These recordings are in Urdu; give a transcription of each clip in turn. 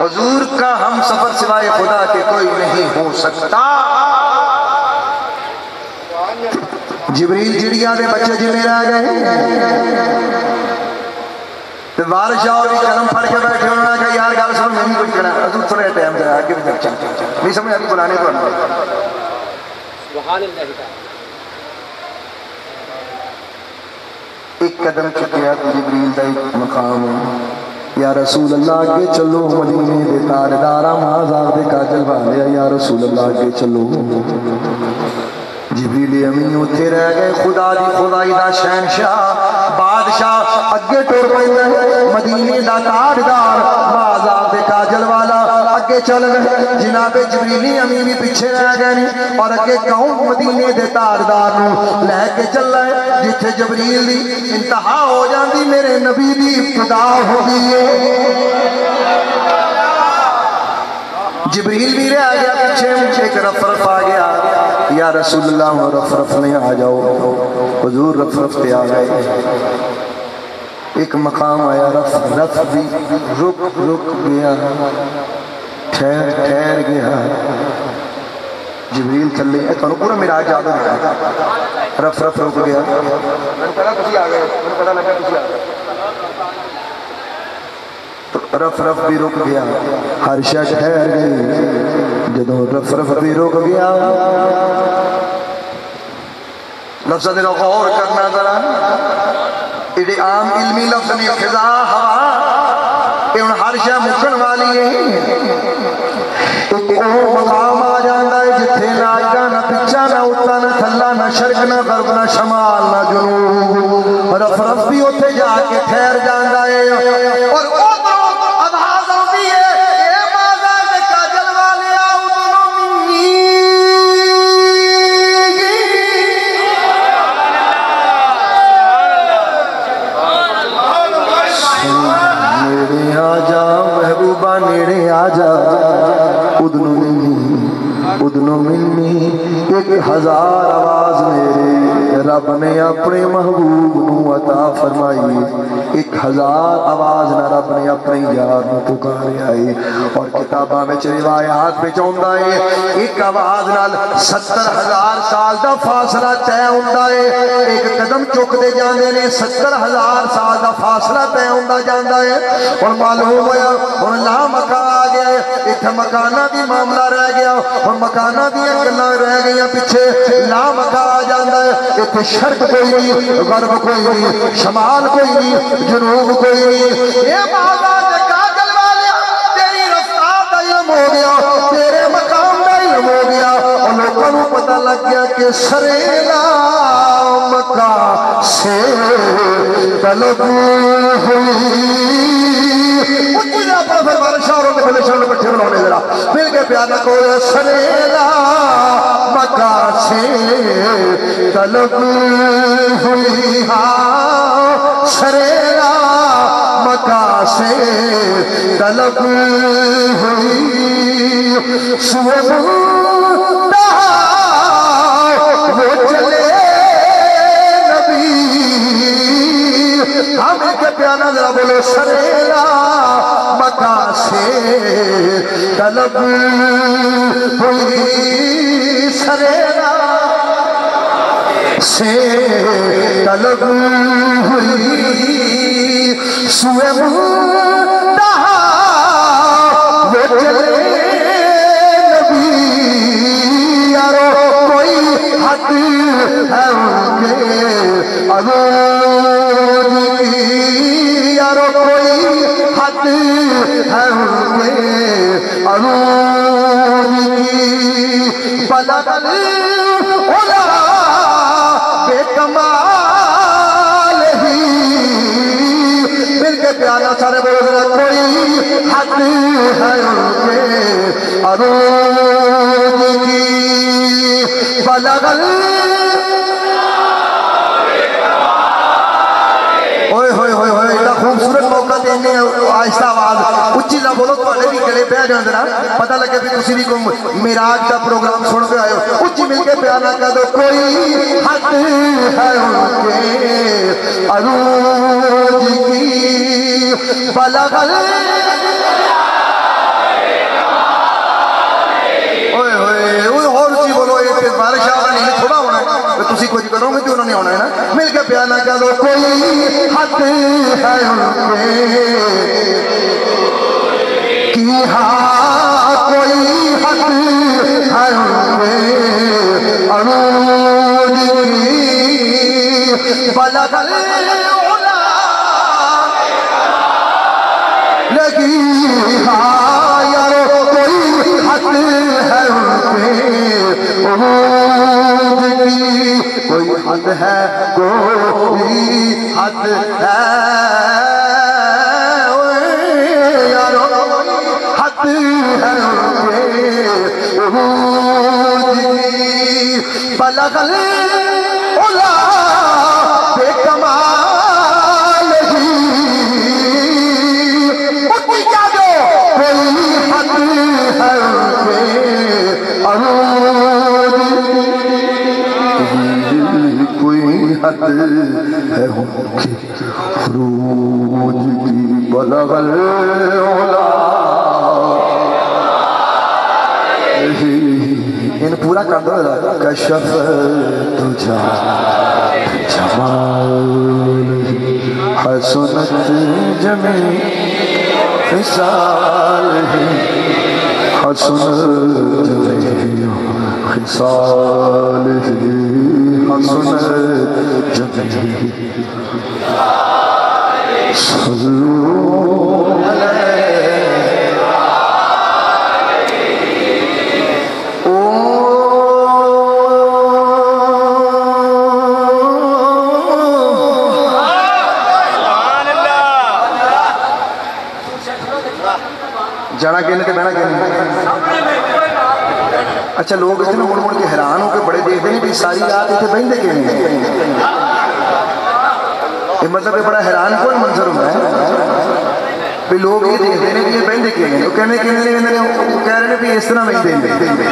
حضور کا ہم سفر سوائے خدا کے کوئی نہیں ہو سکتا۔ جبریل جڑیاں دے بچے جنے رہ گئے تو بارش آؤ بھی قلم پڑھ کے بیٹھے ہونا کہ یار گال سن میں نہیں کچھ کرنا حضور تھوڑے ٹائم دے آگے بھی چل نہیں سمجھ آتی بلانے کو ایک قدم چکیا تو جبریل دا ایک مقام یا رسول اللہ آگے چلو مدینے دے تاجدارا مازار دے کاجل والیا یا رسول اللہ آگے چلو۔ جبریل امین اتھے رہ گئے خدا دی خدائی دا شہنشاہ بادشاہ اگے ٹور پہندا ہے مدینے دا تاجدار مازار دے کاجل والا اگے چل گئے جناب جبریل امین بھی پیچھے رہ گئے اور اگے کون مدینے دے تاجدار نو لے کے چل رہے جتھے جبریل دی انتہا ہو جاندی میرے نبی دی ابتدا ہو گئی ہے۔ جبریل بھی رہ گیا پیچھے ایک رف آ گیا یا رسول اللہ رف نہیں آ جاؤ حضور رف تے آ گئے ایک مقام آیا رف بھی رک گیا ٹھہر گیا جبریل چلے تو پورا میرا یاد ہو گیا رف رک گیا رف بھی رک گیا ہر شے ٹھہر گئی جدوں رف بھی رک گیا لفظ دے غور کرنا ذرا ایڈے عام علمی لفظ نے فضا ہوا کہ ان ہر شے مکن والی ہے ایک او مقام آ جاندا ہے جتھے نہ آگا نہ پیچھا نہ اتنا نہ تھلا نہ شرق نہ غرب نہ شمال نہ جنوب رف بھی اتھے جا کے ٹھہر جاندا ہے اور ادنو منی ایک ہزار آواز میرے رب نے اپنے محبوب نو عطا فرمائی ایک ہزار آواز نہ رب نے اپنے یار نو پکارے آئے اور کتاباں میں روایات پہ چاہتا ہے ایک آواز نال 70,000 سال دا فاصلہ طے ہوندا ہے ایک قدم چک دے جاندے نے 70,000 سال دا فاصلہ طے ہوندا جاندا ہے اور معلوم ہویا ہن لا مکہ آ گیا ایتھے مکانہ دی معاملہ رہ گیا اور مکانہ دی گلاں رہ گئیاں پیچھے لا مکہ آ جاندا ہے ایتھے شرق کوئی نہیں غرب کوئی نہیں شمال کوئی نہیں جنوب کوئی نہیں اے بازار دے کاجل والے تیری رفتار دا علم ہو گیا تیرے مقام دا علم ہو گیا اور لوگوں کو پتہ لگ گیا کہ سریلا مکہ سے طلب ہوئی مل کے پیارا کو سریلا مکہ سے طلب ہوئی ہاں سریلا مکہ سے طلب ہوئی سوئے مندہا وہ چلے نبی ہمیں کے پیارا ذرا بولو سریلا مکہ سے طلب ہوئی سریلا سے طلب ہوئی سوئے مندہا وہ چلے نبی یارو کوئی حد ہے ان کے عروج کی یارو کوئی حد ہے ان کے عروج کی بلغ العلا بے کمال ہی مل کے پیانا سارے بولے کوئی حد ہے ان کے عروج کی بلغ خوبصورت موقع دینے آہستہ آواز اچھی نہ بولو تو آلے بھی گلے پہ جاندے نا پتہ لگے بھی تسی بھی کوئی میراج کا پروگرام سن کے آئے ہو اچھی مل کے پیانا کہہ دو کوئی حد ہے ان کے عروج کی بلغ چلو کوئی حد ہے ان کی ہاں کوئی حد ہے ان عروج کی بلغ العلا لگی ہاں یارو کوئی حد ہے ان عروج کی کوئی حد ہے کوئی حد ہے یارو حد ہے عروج کی بلغ العلا بے کمال ہی اٹھی جاؤ کوئی حد ہے عروج کوئی حد ہے عروج کی بلغ العلا ان پورا کر دو کشف تجھا جمال حسنت جمیع خصال حسنت جمیع خصال حسنت جمیع صلو علیہ جانا کہنے کے بہنا کہنے اچھا لوگ اس دن مڑ مڑ کے حیران ہو کے بڑے دیکھتے ہیں کہ ساری رات اتنے بہندے کہنے یہ مطلب یہ بڑا حیران کون منظر ہوتا ہے کہ لوگ یہ دیکھتے ہیں کہ یہ بہندے کہنے وہ کہنے وہ کہہ رہے ہیں کہ اس طرح بہندے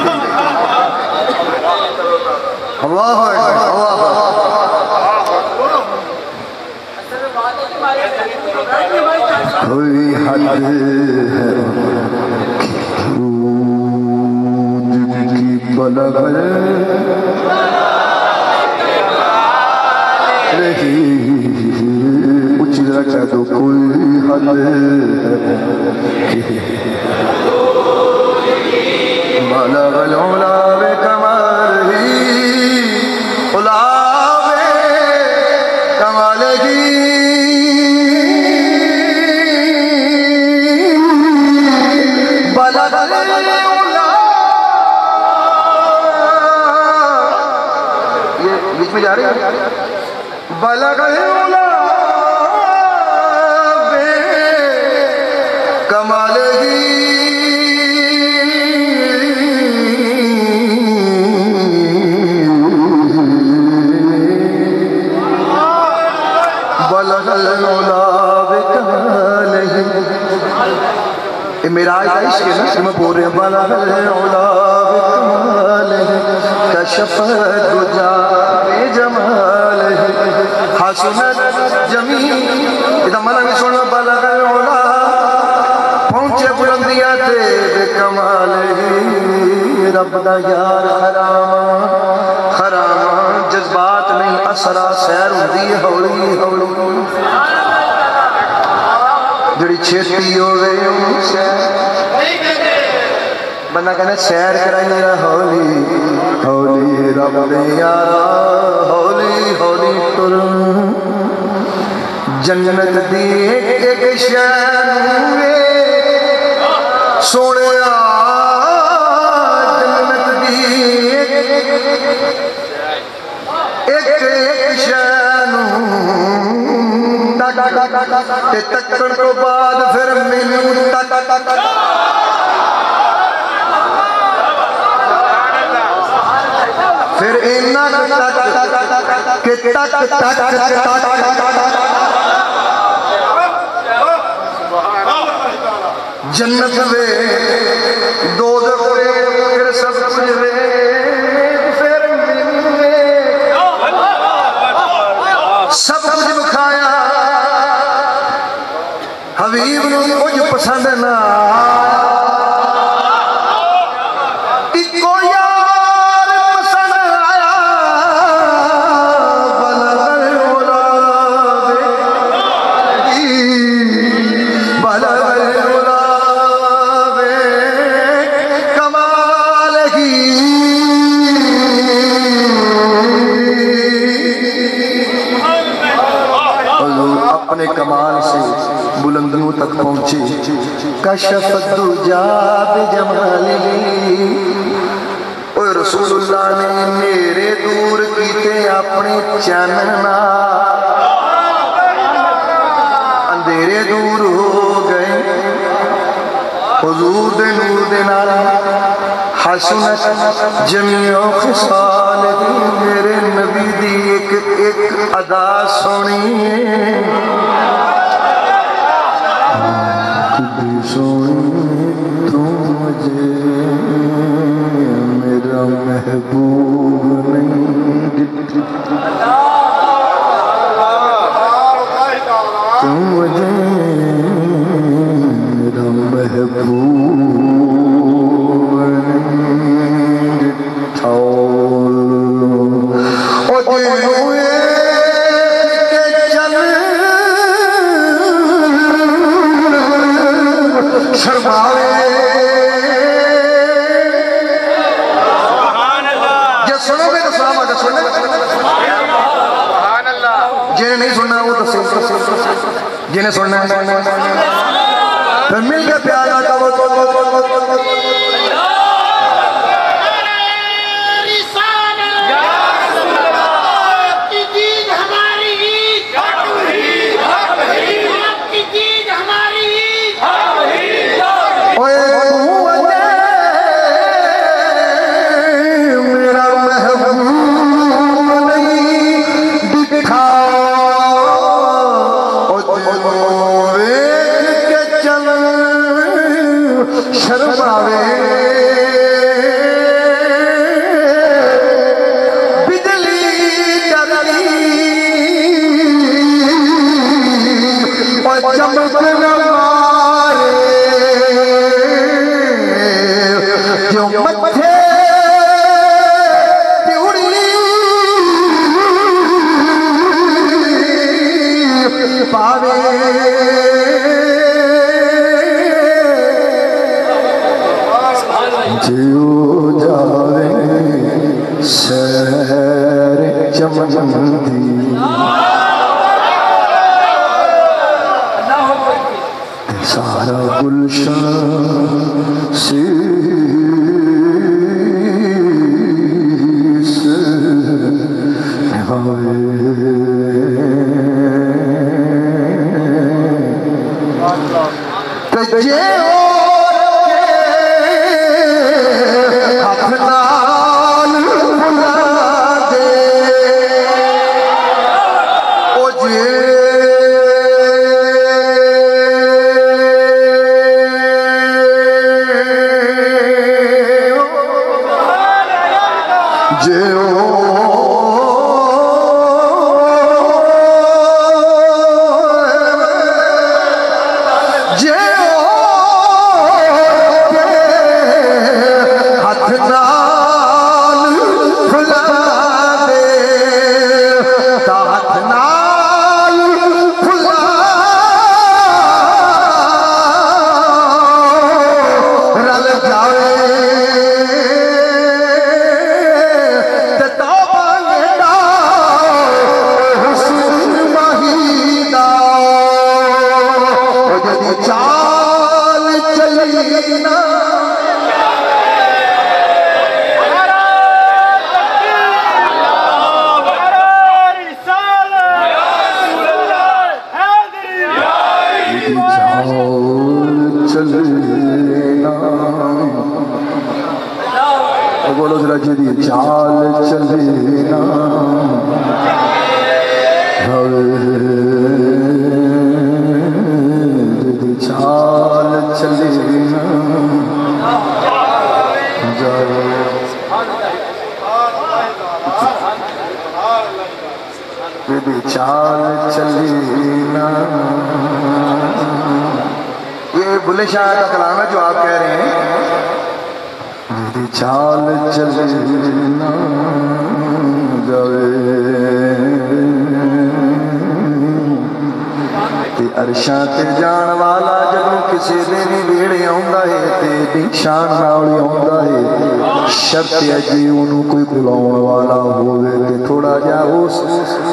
اللہ کوئی حد ہے عروج کی بلغ اچھی ذرا کہہ دو کوئی حد بلغ العلا بکمالہ علا بکمالہ جا رہے ہیں بلغ العلا بکمالہ بلغ العلا بکمالہ یہ معراج کا عشق ہے نا کہ میں بول رہے ہیں بلغ العلا بکمالہ کشف الدجا جمال حسنت جمیع ادھا مانا بھی سنو بلغ العلا پہنچے بلندیاں تے بے کمال رب دا یار خرام جذبات نہیں اثرا سیر ہوندی ہولی ہولی جڑی چھتی ہوئے بندہ کہنا سیر کرائی میرا ہولی ہولی رب دے یارا ہولی ہولی تر جنت دی ایک شہر سوڑے جنت دی ایک شہر تکڑ کو بعد پھر مینوں پھر اینا کہ جنت وے دوزخ وے پھر سب کچھ وے پھر سب کچھ بکھایا حبیب نو کچھ پسند نہ کشف الدجا بجمالی اوہ رسول اللہ نے میرے دور کیتے اپنے چاننا اندھیرے دور ہو گئے حضور دے نور دے نالا حسنت جمیع خصال دی میرے نبی دی ایک ادا سونی کبھی سونی تو مجھے میرا محبوب نہیں تو مجھے میرا محبوب جنہیں سننا ہے پھر مل کے پیارا کا وہ سارا گلشن سیس تجھے یہ بلے شاہ کا کلام ہے جو آپ کہہ رہے ہیں میری چال چلنا جاوے تے عرشاں تے جان والا جدوں کسی دے نہیں ویڑے آوندا ہے تے دی شان نال آوندا ہے شرط ہے جی اونوں کوئی بلاون والا ہووے تے تھوڑا جا اس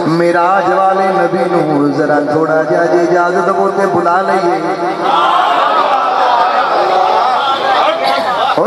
معراج والے نبی نوں ذرا تھوڑا جا جی اجازت ہو تے بلا لئیے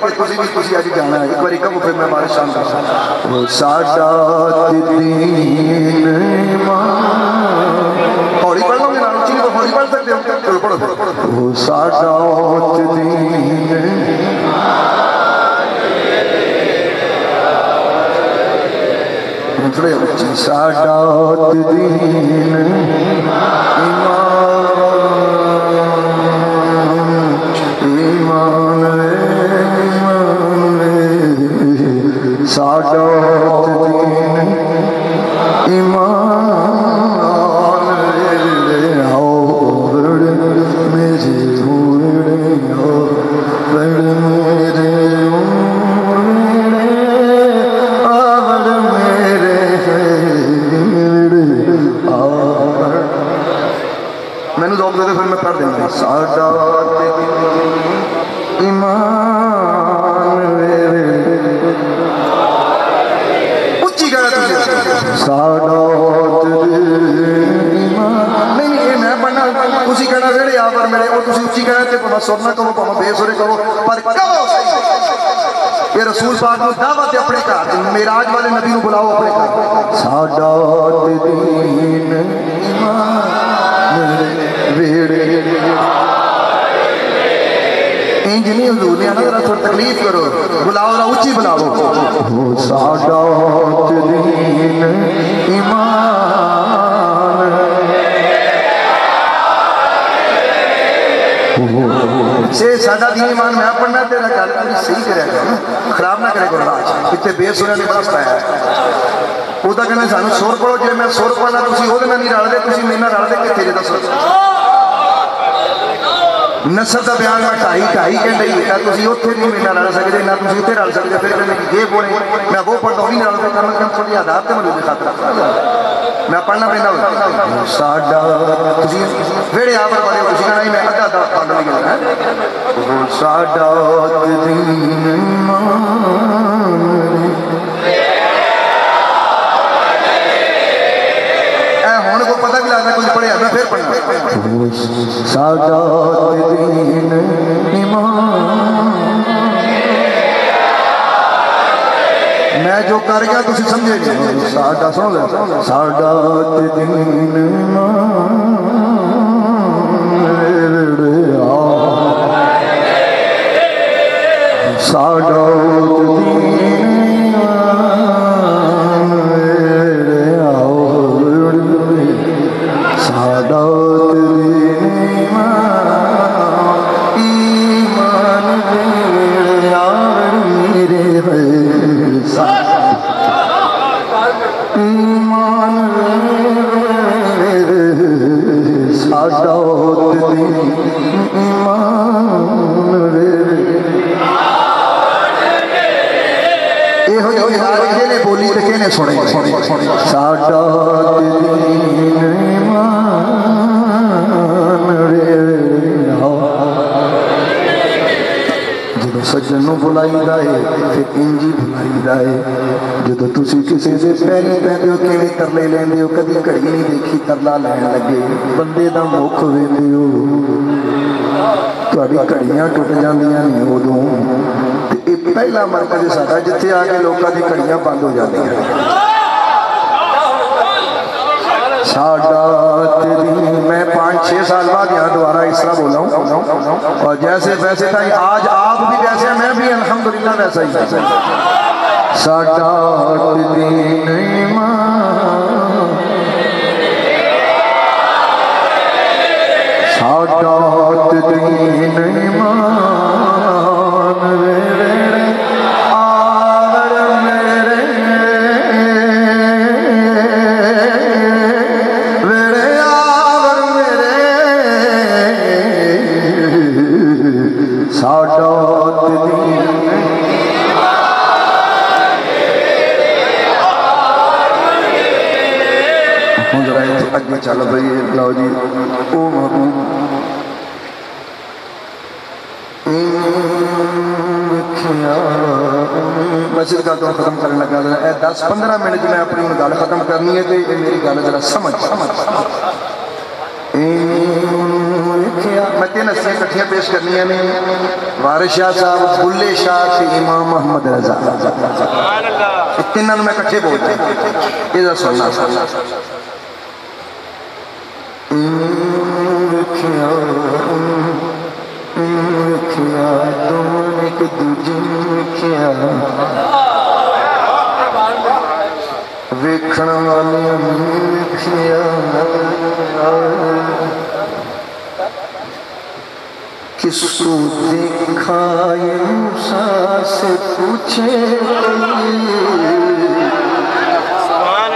کے تسی اج جانا ہے ایک بار کہو پھر میں بارش شان کر وہ ساڈا دین ہولی پڑھ لو گے نا چیز تو ہولی پڑھ سکتے ہو چلو پڑھو وہ ساڈا دین ساڈا دین ایمان ساڈا دین ایمان آؤ میرے آؤ مینو ذوق دے پھر میں پڑھ دینا ساڈا ایمان اچھی کہہ رہا تجھے ساڈا ایمان نہیں یہ میں پڑھنا تسی کہنا ویڑے آ پر میرے وہ تسی اچھی کہہ رہے تھے پاویں سر نہ کہو پاویں بے سرے کہو پر کہو یہ رسول پاک کو دعوت اپنے گھر معراج والے نبی کو بلاؤ اپنے گھر ساڈا دین ایمان انج نہیں حضور نے آنا ذرا تھوڑا تکلیف کرو بلاؤ ذرا اونچی بلاؤ ساڈا دین ایمان سے ساڈا دین ایمان میں پڑھنا تیرا گل صحیح کرے گا خراب نہ کرے گا راج اتنے بے سرے نے بڑا پایا وہ تو کہنا سانو سور پڑھو جی میں سور پڑھنا تھی وہ نہیں رل دے تھی میرے رل دے کتنے جی دسو نسل کا بیان میں ٹائی کہہ رہی ہے تھی اتنے نہیں میرے رل سکتے نہ تھی اتنے رل سکتے پھر کہنے کہ یہ بولے میں وہ پڑھتا ہوں نہیں رل سکتا میں تھوڑی آداب تو مجھے خاطر میں پڑھنا پہنا ساڈا ویڑے آپ پر پڑھے خوشی کہنا میں ادھا ادھا پڑھنے گیا ساڈا دین ہونے کو پتہ بھی لگتا کچھ پڑھے میں پھر پڑھنا ساڈا دین ایمان میں جو کر گیا تسی سمجھے نہیں ساڈا سن لے ساڈا دین ایمان ساڈا سجنوں بلائی دائے پھر انجی بلائی دائے جدو تسی کسی سے پہلے پہلے ہو کیویں ترلے لیندے ہو کدی کڑی نہیں دیکھی ترلا لین لگے بندے دا مکھ ویندے ہو تہاڈی کڑیاں ٹوٹ جاندیاں نے ادوں تے اے پہلا مرکز ساڈا جتھے آ کے لوکاں دی کڑیاں بند ہو جاندیاں ساڈا میں 5-6 سال بعد یہاں دوبارہ اس طرح بولا ہوں اور جیسے ویسے تھا آج آپ بھی جیسے ہیں میں بھی الحمدللہ ویسا ہی ساڈا دین ایمان ساڈا دین ایمان چلو بھائی لو جی او مسجد کا تو ختم کرنے لگا 10-15 منٹ میں اپنی گل ختم کرنی ہے تو میری گل ذرا سمجھ میں 3 ہستیاں کٹھیاں پیش کرنی ہیں وارث شاہ صاحب، بلے شاہ تے امام محمد رضا، تینوں میں کٹھے بولتے ہیں، یہ سننا ویکھن والیاں ویکھیا کس کو دیکھا یہ موسیٰ سے پوچھے،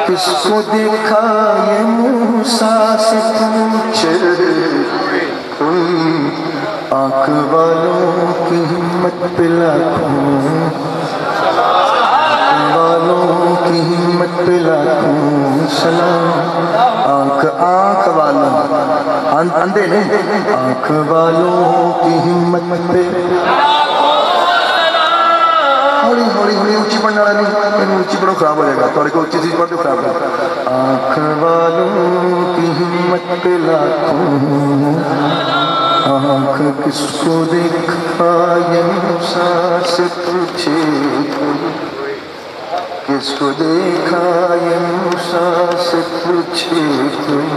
کس کو دیکھا یہ موسیٰ سے پوچھے، آنکھ والوں کی ہمت پہ لاکھوں، والوں کی ہمت پہ لاکھوں سلام، آنکھ والوں اندھے نہیں، آنکھ والوں کی ہمت پہ ہولی ہولی ہولی اونچی پڑھنے والا نہیں، اونچی پڑھو خراب ہو جائے گا، تھوڑے کو اونچی چیز پڑھ دو خراب ہو جائے گا، آنکھ والوں کی ہمت پہ لاکھوں، آنکھ کس کو دیکھا یہ موسیٰ سے پوچھے، کس کو دیکھا یہ موسیٰ سے پوچھے کوئی،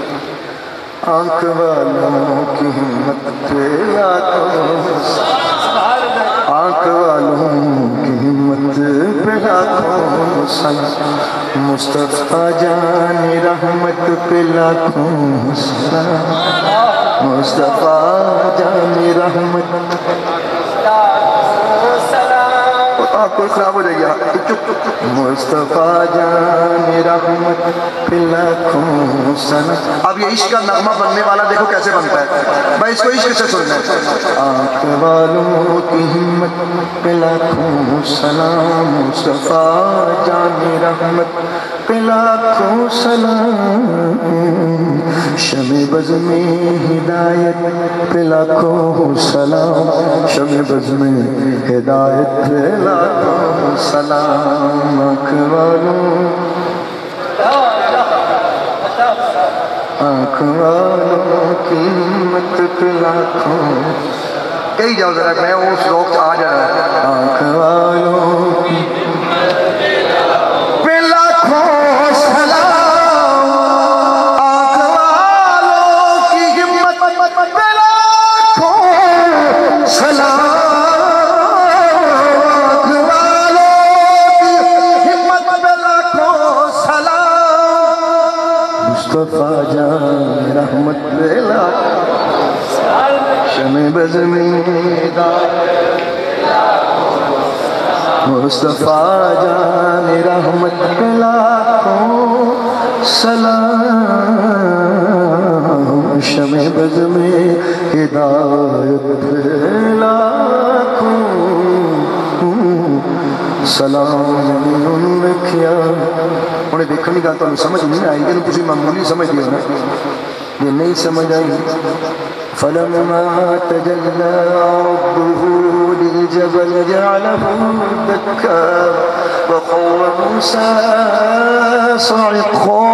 آنکھ والوں کی ہمت پہ لاکھوں، آنکھ والوں کی ہمت پہ لاکھوں سلام، مصطفیٰ جان رحمت پہ لاکھوں سلام، مصطفیٰ جان رحمت، کوئی خراب ہو جائے گا، مصطفیٰ جان رحمت پہ لاکھوں سلام۔ اب یہ عشق کا نغمہ بننے والا دیکھو کیسے بنتا ہے بھائی، اس کو عشق سے سننا ہے، آنکھ والوں کی ہمت پہ لاکھوں سلام، مصطفیٰ جان رحمت پہ لاکھوں سلام، شمع بز میں ہدایت پہ لاکھوں سلام، شمع بز میں ہدایت پہ لاکھوں سلام، آنکھ والوں کی ہمت پہ لاکھوں، کہی جاؤ ذرا، میں اس وقت آ جا رہا ہے، آنکھ والوں کی پہ لاکھوں سلام، آنکھ والوں کی ہمت پہ لاکھوں سلام، مصطفیٰ جان رحمت پہ لاکھوں، شمع بز میں ہدایت، مصطفیٰ جان رحمت پہ لاکھوں سلام، شمع بز میں ہدایت پہ لاکھوں سلام رکھیا۔ انہیں دیکھنے کا تو سمجھ نہیں آئی، انہیں کچھ معمولی سمجھ دیا نا، یہ نہیں سمجھ آئی، فلما تجلى ربه للجبل جعله دكا وخر موسى صعقا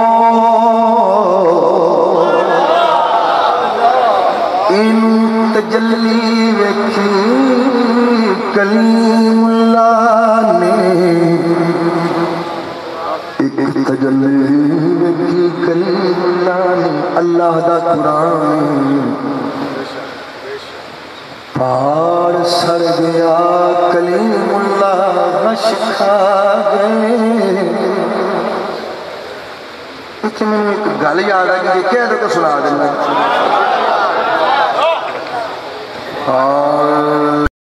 ان تجلی وکھی کلیم اللہ نے، ایک تجلی وکھی کلیم اللہ نے، اللہ دا قرآن پہاڑ سڑ گیا، کلیم اللہ غش کھا گئے۔ لیکن میں ایک گل یاد آ گئی، کہہ دے تو سنا دینا،